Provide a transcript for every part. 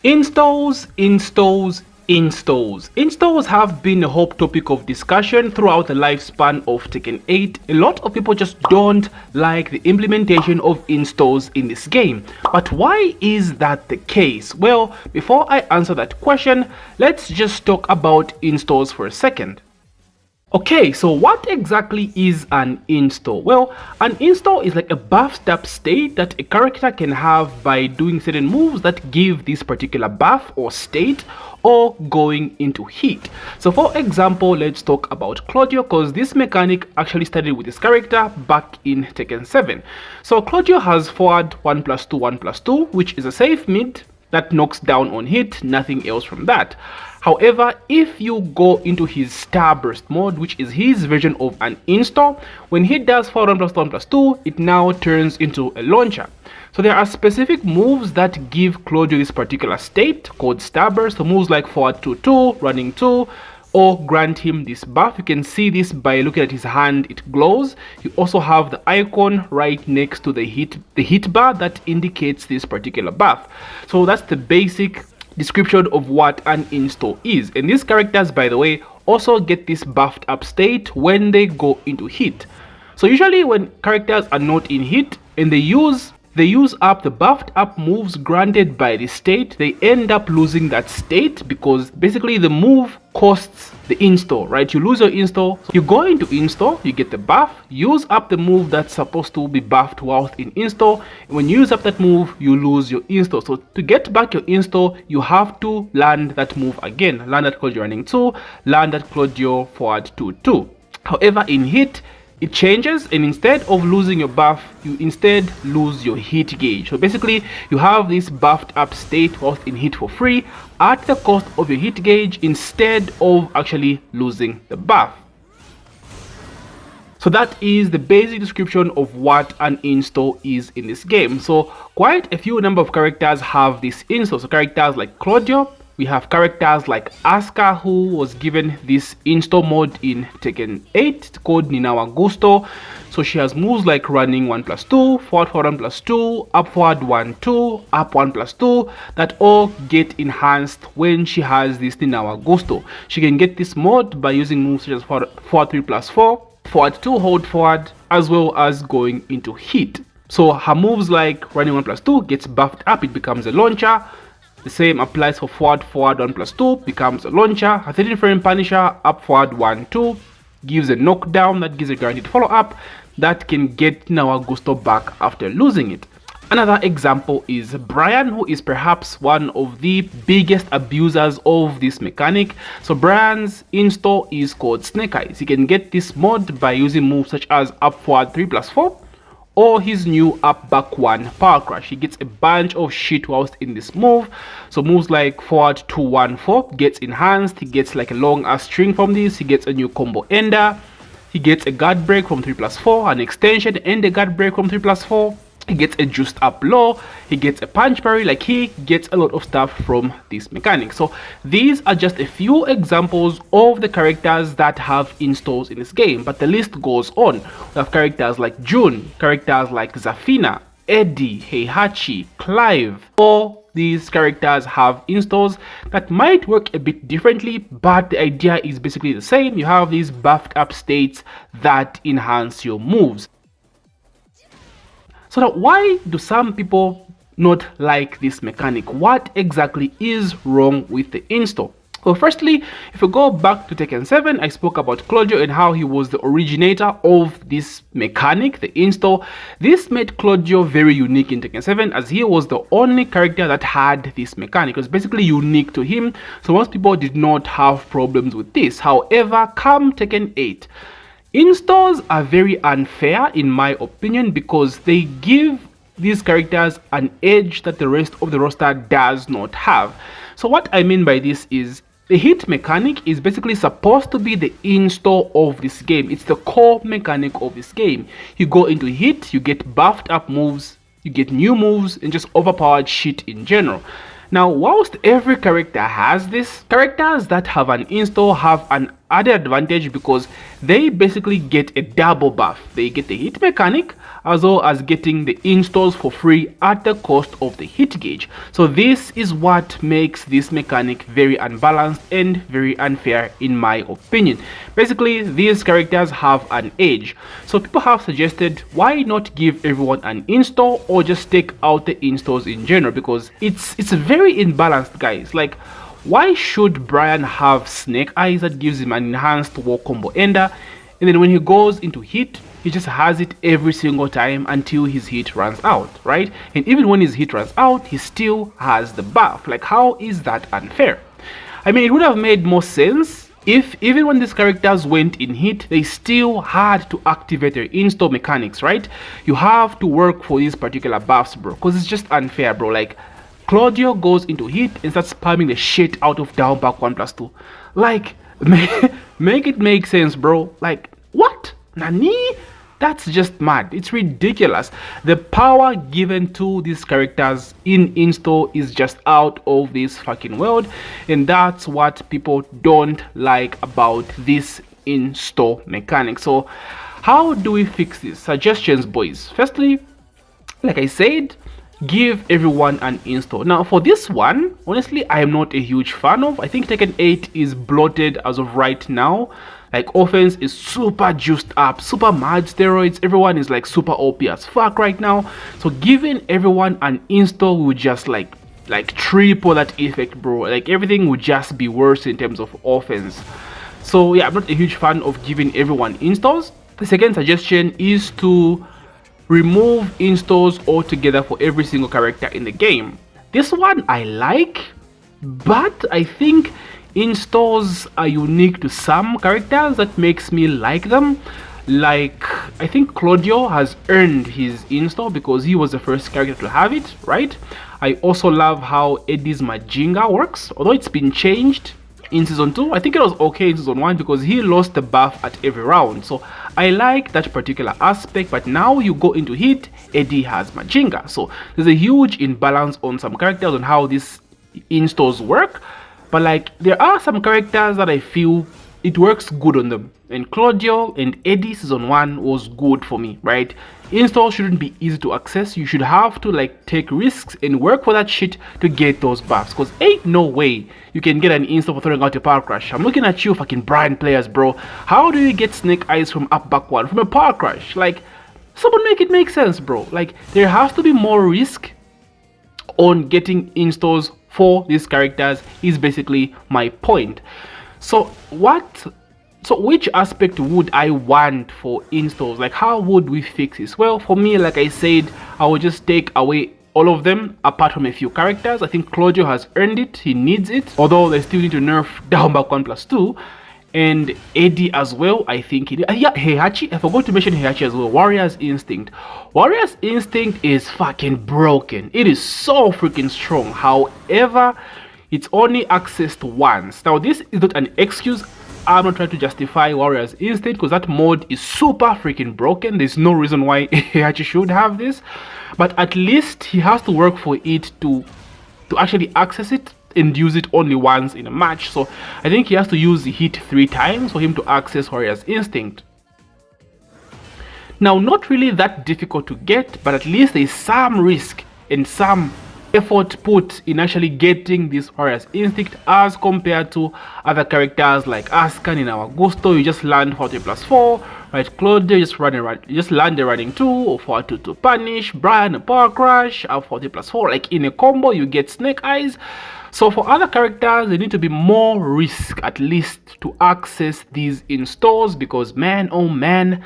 Installs, installs, installs. Installs have been a hot topic of discussion throughout the lifespan of Tekken 8. A lot of people just don't like the implementation of installs in this game. But why is that the case? Well, before I answer that question, let's just talk about installs for a second. Okay, so what exactly is an install? Well, an install is like a buffed up state that a character can have by doing certain moves that give this particular buff or state or going into heat. So for example, let's talk about Claudio, because this mechanic actually started with this character back in Tekken 7. So Claudio has forward 1+2, 1+2, which is a safe mid that knocks down on hit, nothing else from that. However, if you go into his Starburst mode, which is his version of an install, when he does forward 1+1+2, it now turns into a launcher. So there are specific moves that give Claudio this particular state called Starburst. So moves like forward 2-2, running 2, or grant him this buff. You can see this by looking at his hand, it glows. You also have the icon right next to the hit bar that indicates this particular buff. So that's the basic description of what an install is. And these characters, by the way, also get this buffed up state when they go into hit. So usually when characters are not in hit and they use up the buffed up moves granted by the state, they end up losing that state because basically the move costs the install, right? You lose your install, so you go into install, you get the buff, use up the move that's supposed to be buffed whilst in install, and when you use up that move, you lose your install. So to get back your install, you have to land that move again. Land that Claudio running 2, land that Claudio forward 2-2. However, in hit, it changes, and instead of losing your buff, you instead lose your hit gauge. So basically, you have this buffed up state whilst in hit for free at the cost of your hit gauge instead of actually losing the buff. So that is the basic description of what an install is in this game. So quite a few number of characters have this install. So characters like Claudio, we have characters like Asuka, who was given this install mode in Tekken 8 called Ninawa Gusto. So she has moves like running 1+2, forward 1+2, up forward 1-2, up 1+2 that all get enhanced when she has this Ninawa Gusto. She can get this mode by using moves such as forward 3+4, forward 2, hold forward, as well as going into hit. So her moves like running 1+2 gets buffed up, it becomes a launcher. The same applies for forward 1+2, becomes a launcher. A 13 frame Punisher, up forward 1-2, gives a knockdown that gives a guaranteed follow-up that can get Ninawa Gusto back after losing it. Another example is Bryan, who is perhaps one of the biggest abusers of this mechanic. So Bryan's install is called Snake Eyes. He can get this mod by using moves such as up forward 3+4, or his new up back 1 power crash. He gets a bunch of shit whilst in this move. So moves like forward 2-1-4 gets enhanced. He gets like a long ass string from this. He gets a new combo ender. He gets a guard break from 3+4, an extension and a guard break from 3+4. He gets a juiced up low, he gets a punch parry, like he gets a lot of stuff from this mechanic. So these are just a few examples of the characters that have installs in this game, but the list goes on. We have characters like June, characters like Zafina, Eddie, Heihachi, Clive. All these characters have installs that might work a bit differently, but the idea is basically the same. You have these buffed up states that enhance your moves. So now, why do some people not like this mechanic? What exactly is wrong with the install? Well, firstly, if we go back to Tekken 7, I spoke about Claudio and how he was the originator of this mechanic, the install. This made Claudio very unique in Tekken 7 as he was the only character that had this mechanic. It was basically unique to him, so most people did not have problems with this. However, come Tekken 8, installs are very unfair in my opinion because they give these characters an edge that the rest of the roster does not have. So what I mean by this is the hit mechanic is basically supposed to be the install of this game. It's the core mechanic of this game. You go into hit, you get buffed up moves, you get new moves and just overpowered shit in general. Now, whilst every character has this, characters that have an install have an added advantage because they basically get a double buff. They get the hit mechanic as well as getting the installs for free at the cost of the hit gauge. So this is what makes this mechanic very unbalanced and very unfair in my opinion. Basically, these characters have an age, so people have suggested why not give everyone an install or just take out the installs in general, because it's very imbalanced, guys. Like, why should Bryan have Snake Eyes that gives him an enhanced war combo ender, and then when he goes into hit, he just has it every single time until his hit runs out, right? And even when his hit runs out, he still has the buff. Like, how is that unfair? I mean, it would have made more sense if even when these characters went in hit, they still had to activate their install mechanics, right? You have to work for these particular buffs, bro, because it's just unfair, bro. Like, Claudio goes into hit and starts spamming the shit out of down back 1+2. Like, make it make sense, bro. Like, what? Nani? That's just mad. It's ridiculous. The power given to these characters in install is just out of this fucking world, and that's what people don't like about this install mechanic. So how do we fix this? Suggestions, boys. Firstly, like I said, give everyone an install. Now for this one, honestly, I am not a huge fan of. I think Tekken 8 is bloated as of right now. Like, offense is super juiced up, super mad steroids. Everyone is like super OP as fuck right now. So giving everyone an install will just like triple that effect, bro. Like, everything would just be worse in terms of offense. So yeah, I'm not a huge fan of giving everyone installs. The second suggestion is to remove installs altogether for every single character in the game. This one I like, but I think installs are unique to some characters that makes me like them. Like, I think Claudio has earned his install because he was the first character to have it, right? I also love how Eddie's Majinga works, although it's been changed in season 2. I think it was okay in season 1 because he lost the buff at every round. So I like that particular aspect, but now you go into hit, Eddie has Majinga. So there's a huge imbalance on some characters on how these installs work. But like, there are some characters that I feel it works good on them, and Claudio and Eddie season 1 was good for me, right? Install shouldn't be easy to access. You should have to like take risks and work for that shit to get those buffs, because ain't no way you can get an install for throwing out a power crush. I'm looking at you fucking Bryan players, bro. How do you get Snake Eyes from up back 1 from a power crush? Like, someone make it make sense, bro. Like, there has to be more risk on getting installs for these characters is basically my point. So which aspect would I want for installs? Like, how would we fix this? Well, for me, like I said, I would just take away all of them apart from a few characters. I think Claudio has earned it, he needs it, although they still need to nerf down back 1+2. And Eddie as well, I think yeah, Heihachi, I forgot to mention Heihachi as well. Warrior's Instinct. Warrior's Instinct is fucking broken. It is so freaking strong. However, it's only accessed once. Now, this is not an excuse. I'm not trying to justify Warrior's Instinct because that mod is super freaking broken. There's no reason why Heihachi should have this. But at least he has to work for it to actually access it and use it only once in a match. So I think he has to use the hit 3 times for him to access Warrior's Instinct. Now, not really that difficult to get, but at least there's some risk and some effort put in actually getting this Warrior's Instinct as compared to other characters like Askan in our Gusto. You just land 40+4, right? Claudio just land a running 2 or 4-2 to punish. Bryan a power crush, a 40+4. Like, in a combo you get Snake Eyes. So for other characters, there need to be more risk at least to access these installs, because man, oh man,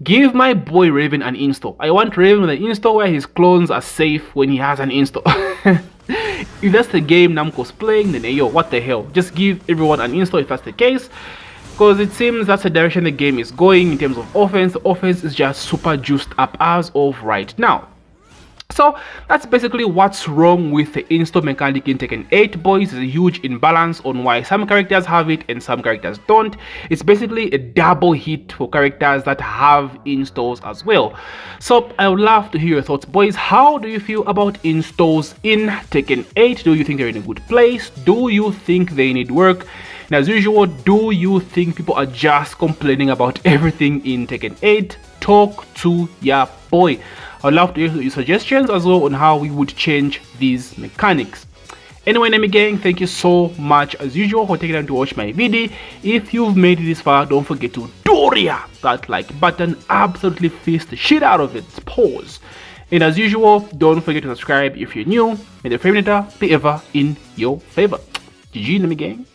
give my boy Raven an install. I want Raven with an install where his clones are safe when he has an install. If that's the game Namco's playing, then hey, yo, what the hell? Just give everyone an install if that's the case, because it seems that's the direction the game is going in terms of offense. The offense is just super juiced up as of right now. So that's basically what's wrong with the install mechanic in Tekken 8, boys. There's a huge imbalance on why some characters have it and some characters don't. It's basically a double hit for characters that have installs as well. So I would love to hear your thoughts, boys. How do you feel about installs in Tekken 8? Do you think they're in a good place? Do you think they need work? And as usual, do you think people are just complaining about everything in Tekken 8? Talk to ya boy. I'd love to hear your suggestions as well on how we would change these mechanics. Anyway, enemy gang, thank you so much as usual for taking time to watch my video. If you've made it this far, don't forget to Doria that like button, absolutely fist the shit out of it. Pause. And as usual, don't forget to subscribe if you're new. May the frame be ever in your favor. GG, enemy gang.